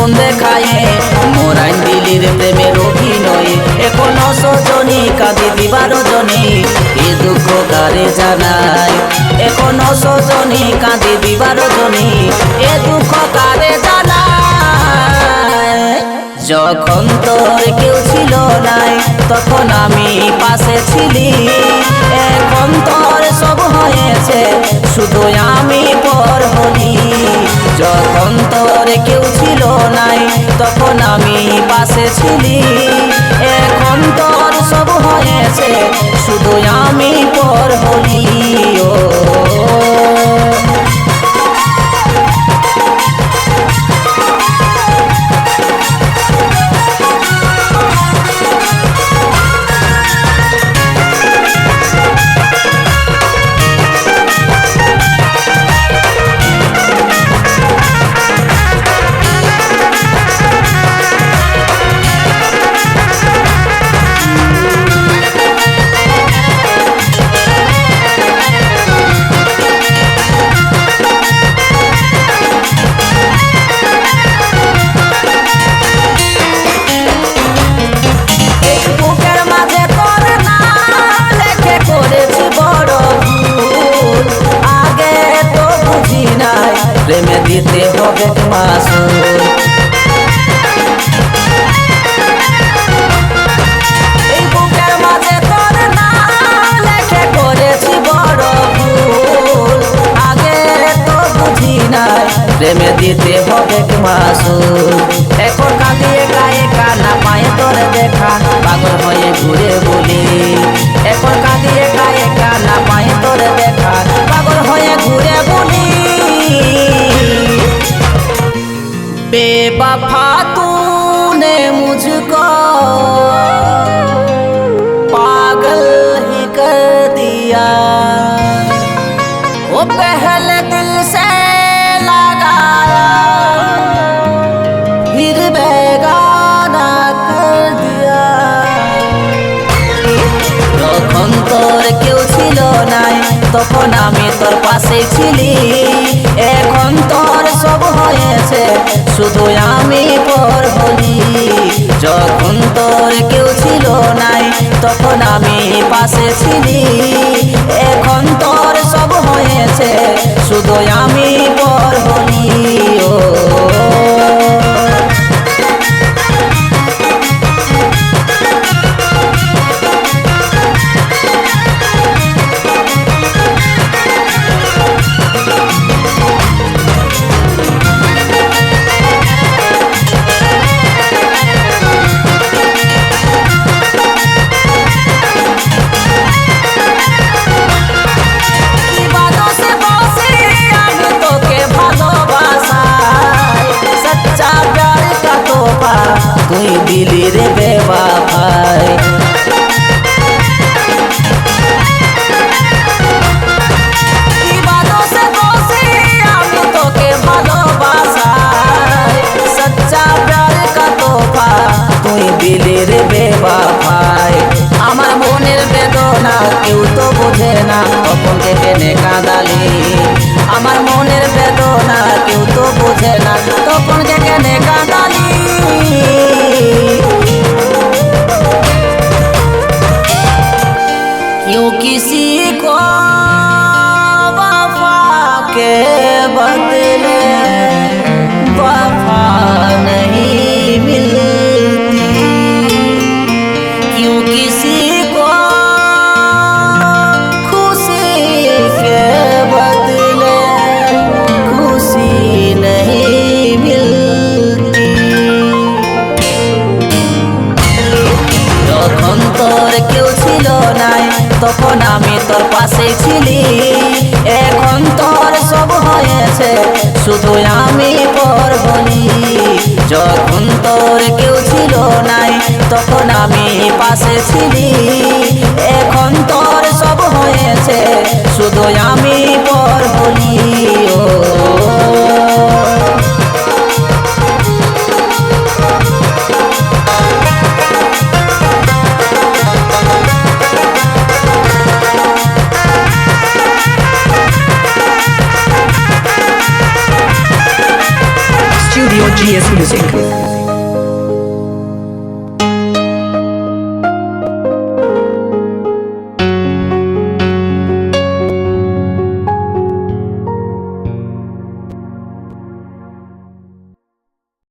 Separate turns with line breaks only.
জীবন দেখায় মোরাইন দিলির প্রেমের অভিনয় এখনো সজনী কাঁদি দিবার জনী এ দুঃখ কারে জানায় এখনো সজনী কাঁদি দিবার জনী এ দুঃখ কারে জানায় যখন তোর কেউ ছিল নাই তখন আমি পাশে ছিলি এখন তোর সব হয়েছে শুধু আমি পর হলি যখন তোর কেউ ছিল নাই তখন আমি পাশে ছিলি এখন তোর সব হয়েছে শুধু আমি পর হলি ও প্রেমে দিতে হবে মাসুল এই বুকের মাঝে তোর নাম লেখে করেছি বড় ভুল আগে তো বুঝি নাই প্রেমে দিতে হবে মাসুল এখন কাঁদিয়ে গায়ে কানা পায়ে তোর দেখা পাগল হয়ে ঘুরে বলি এখন কাঁদিয়ে গায়ে কানা পায়ে তোর দেখা পাগল হয়ে ঘুরে বলি बेवफा तूने मुझको पागल ही कर दिया वो पहले दिल से लगाया फिर बेगाना कर दिया তখন তোর কেউ ছিল নাই তখন আমি তোর পাশে ছিলি এখন তোর সব হয়েছে শুধু আমি পর হলি যখন তোর কেউ ছিল নাই তখন আমি পাশে ছিলি এখন তোর সব হয়েছে শুধু আমি পর হলি ও তুই দিলি রে বেওয়াফাই ইবাদতে বসে আমি তোকে ভালোবাসাই সচ্চা প্যার কা তোফা তুই দিলি রে বেওয়াফাই আমার মনের বেদনা কেউ তো বোঝে না তখন থেকে নে কাঁদালি আমার মনের বেদনা কেউ তো বোঝে না তখন থেকে নে কাঁদালি क्यों किसी को वफा के बदले वफा नहीं मिलती क्यों किसी को खुशी के बदले खुशी नहीं मिलती যখন তোর কেউ ছিল নাই তখন আমি তোর পাশে ছিলি এখন তোর সব হয়েছে শুধু আমি পর হলি যখন তোর কেউ ছিল নাই তখন আমি পাশে ছিলি এখন তোর সব হয়েছে শুধু আমি